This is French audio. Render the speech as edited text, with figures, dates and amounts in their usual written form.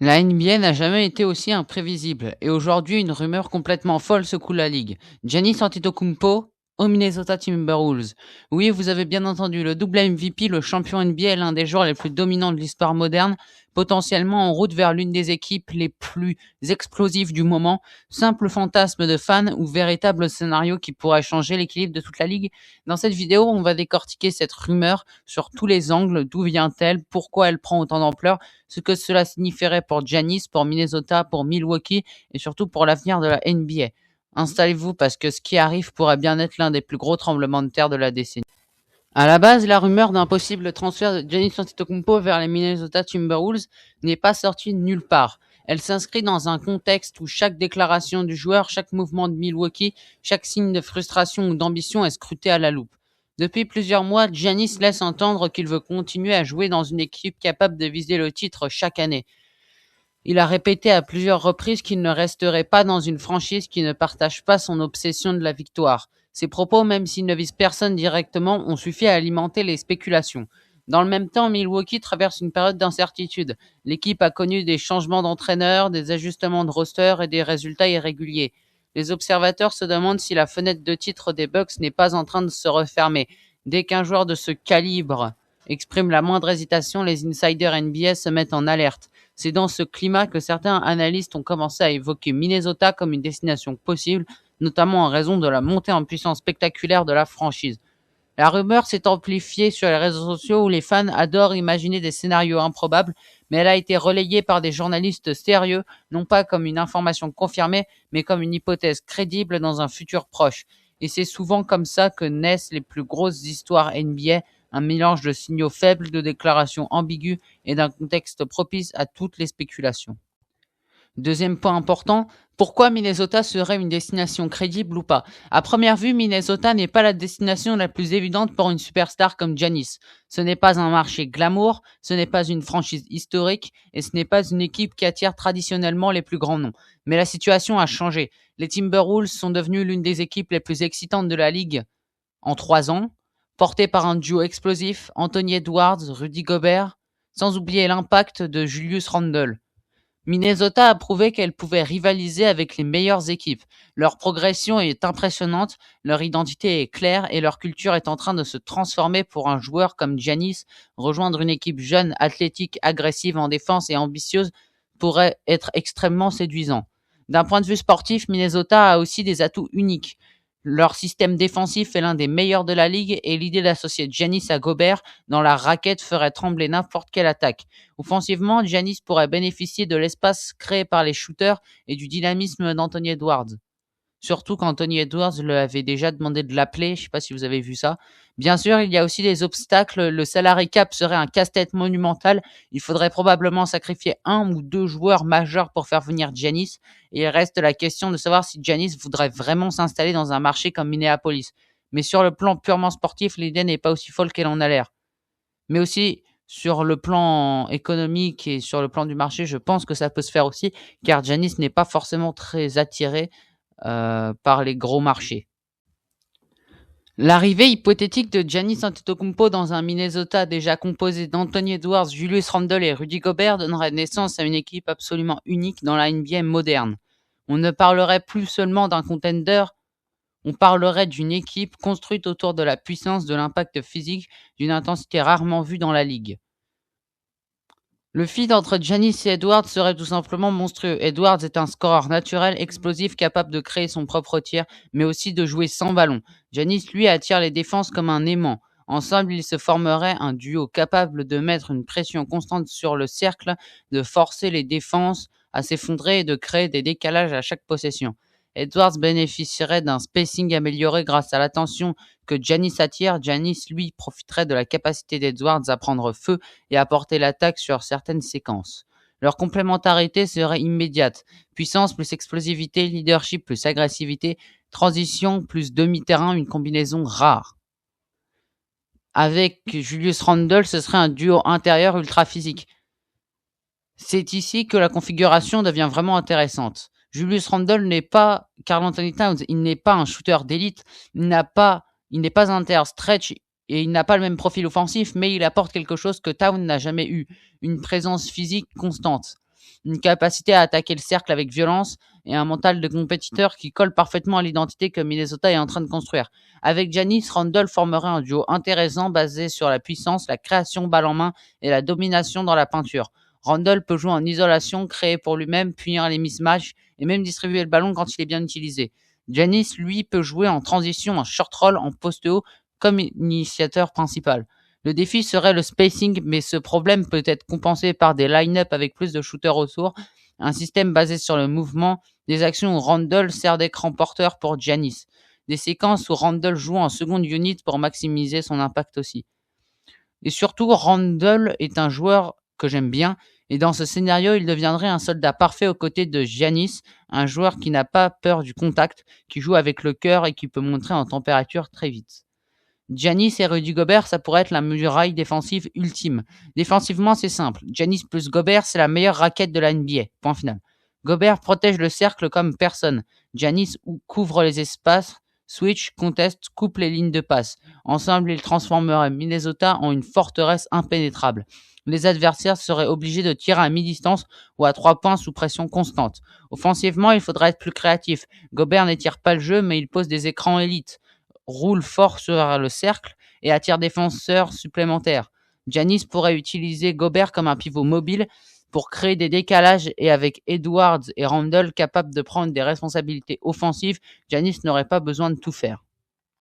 La NBA n'a jamais été aussi imprévisible, et aujourd'hui une rumeur complètement folle secoue la ligue. Giannis Antetokounmpo aux Minnesota Timberwolves. Oui, vous avez bien entendu, le double MVP, le champion NBA est l'un des joueurs les plus dominants de l'histoire moderne, potentiellement en route vers l'une des équipes les plus explosives du moment. Simple fantasme de fan ou véritable scénario qui pourrait changer l'équilibre de toute la ligue? Dans cette vidéo, on va décortiquer cette rumeur sur tous les angles, d'où vient-elle, pourquoi elle prend autant d'ampleur, ce que cela signifierait pour Giannis, pour Minnesota, pour Milwaukee et surtout pour l'avenir de la NBA. Installez-vous parce que ce qui arrive pourrait bien être l'un des plus gros tremblements de terre de la décennie. À la base, la rumeur d'un possible transfert de Giannis Antetokounmpo vers les Minnesota Timberwolves n'est pas sortie de nulle part. Elle s'inscrit dans un contexte où chaque déclaration du joueur, chaque mouvement de Milwaukee, chaque signe de frustration ou d'ambition est scruté à la loupe. Depuis plusieurs mois, Giannis laisse entendre qu'il veut continuer à jouer dans une équipe capable de viser le titre chaque année. Il a répété à plusieurs reprises qu'il ne resterait pas dans une franchise qui ne partage pas son obsession de la victoire. Ces propos, même s'ils ne visent personne directement, ont suffi à alimenter les spéculations. Dans le même temps, Milwaukee traverse une période d'incertitude. L'équipe a connu des changements d'entraîneur, des ajustements de roster et des résultats irréguliers. Les observateurs se demandent si la fenêtre de titre des Bucks n'est pas en train de se refermer. Dès qu'un joueur de ce calibre exprime la moindre hésitation, les insiders NBA se mettent en alerte. C'est dans ce climat que certains analystes ont commencé à évoquer Minnesota comme une destination possible, notamment en raison de la montée en puissance spectaculaire de la franchise. La rumeur s'est amplifiée sur les réseaux sociaux où les fans adorent imaginer des scénarios improbables, mais elle a été relayée par des journalistes sérieux, non pas comme une information confirmée, mais comme une hypothèse crédible dans un futur proche. Et c'est souvent comme ça que naissent les plus grosses histoires NBA, un mélange de signaux faibles, de déclarations ambiguës et d'un contexte propice à toutes les spéculations. Deuxième point important, pourquoi Minnesota serait une destination crédible ou pas? À première vue, Minnesota n'est pas la destination la plus évidente pour une superstar comme Giannis. Ce n'est pas un marché glamour, ce n'est pas une franchise historique et ce n'est pas une équipe qui attire traditionnellement les plus grands noms. Mais la situation a changé. Les Timberwolves sont devenus l'une des équipes les plus excitantes de la ligue en 3 ans, portée par un duo explosif, Anthony Edwards, Rudy Gobert, sans oublier l'impact de Julius Randle. Minnesota a prouvé qu'elle pouvait rivaliser avec les meilleures équipes. Leur progression est impressionnante, leur identité est claire et leur culture est en train de se transformer pour un joueur comme Giannis. Rejoindre une équipe jeune, athlétique, agressive en défense et ambitieuse pourrait être extrêmement séduisant. D'un point de vue sportif, Minnesota a aussi des atouts uniques. Leur système défensif est l'un des meilleurs de la ligue et l'idée d'associer Giannis à Gobert dans la raquette ferait trembler n'importe quelle attaque. Offensivement, Giannis pourrait bénéficier de l'espace créé par les shooters et du dynamisme d'Anthony Edwards. Surtout qu'Anthony Edwards lui avait déjà demandé de l'appeler, je ne sais pas si vous avez vu ça. Bien sûr, il y a aussi des obstacles, le salary cap serait un casse-tête monumental, il faudrait probablement sacrifier un ou deux joueurs majeurs pour faire venir Giannis, et il reste la question de savoir si Giannis voudrait vraiment s'installer dans un marché comme Minneapolis. Mais sur le plan purement sportif, l'idée n'est pas aussi folle qu'elle en a l'air. Mais aussi, sur le plan économique et sur le plan du marché, je pense que ça peut se faire aussi, car Giannis n'est pas forcément très attiré par les gros marchés. L'arrivée hypothétique de Giannis Antetokounmpo dans un Minnesota déjà composé d'Anthony Edwards, Julius Randle et Rudy Gobert donnerait naissance à une équipe absolument unique dans la NBA moderne. On ne parlerait plus seulement d'un contender, on parlerait d'une équipe construite autour de la puissance, de l'impact physique, d'une intensité rarement vue dans la ligue. Le feat entre Giannis et Edwards serait tout simplement monstrueux. Edwards est un scoreur naturel, explosif, capable de créer son propre tir, mais aussi de jouer sans ballon. Giannis, lui, attire les défenses comme un aimant. Ensemble, ils se formeraient un duo capable de mettre une pression constante sur le cercle, de forcer les défenses à s'effondrer et de créer des décalages à chaque possession. Edwards bénéficierait d'un spacing amélioré grâce à l'attention que Giannis attire. Giannis, lui, profiterait de la capacité d'Edwards à prendre feu et à porter l'attaque sur certaines séquences. Leur complémentarité serait immédiate. Puissance plus explosivité, leadership plus agressivité, transition plus demi-terrain, une combinaison rare. Avec Julius Randle, ce serait un duo intérieur ultra physique. C'est ici que la configuration devient vraiment intéressante. Julius Randle n'est pas Karl Anthony Towns, il n'est pas un shooter d'élite, il n'est pas un terre stretch et il n'a pas le même profil offensif, mais il apporte quelque chose que Towns n'a jamais eu, une présence physique constante. une capacité à attaquer le cercle avec violence et un mental de compétiteur qui colle parfaitement à l'identité que Minnesota est en train de construire. Avec Giannis, Randle formerait un duo intéressant basé sur la puissance, la création balle en main et la domination dans la peinture. Randle peut jouer en isolation, créer pour lui-même, punir les mismatchs et même distribuer le ballon quand il est bien utilisé. Giannis, lui, peut jouer en transition, en short roll, en poste haut, comme initiateur principal. Le défi serait le spacing, mais ce problème peut être compensé par des line-up avec plus de shooters autour, un système basé sur le mouvement, des actions où Randle sert d'écran porteur pour Giannis, des séquences où Randle joue en seconde unit pour maximiser son impact aussi. Et surtout, Randle est un joueur que j'aime bien, et dans ce scénario, il deviendrait un soldat parfait aux côtés de Giannis, un joueur qui n'a pas peur du contact, qui joue avec le cœur et qui peut montrer en température très vite. Giannis et Rudy Gobert, ça pourrait être la muraille défensive ultime. Défensivement, c'est simple. Giannis plus Gobert, c'est la meilleure raquette de la NBA. Point final. Gobert protège le cercle comme personne. Giannis couvre les espaces, switch, conteste, coupe les lignes de passe. Ensemble, ils transformeraient Minnesota en une forteresse impénétrable. Les adversaires seraient obligés de tirer à mi-distance ou à 3 points sous pression constante. Offensivement, il faudra être plus créatif. Gobert n'étire pas le jeu, mais il pose des écrans élites, roule fort sur le cercle et attire défenseurs supplémentaires. Giannis pourrait utiliser Gobert comme un pivot mobile pour créer des décalages et avec Edwards et Randle capables de prendre des responsabilités offensives, Giannis n'aurait pas besoin de tout faire.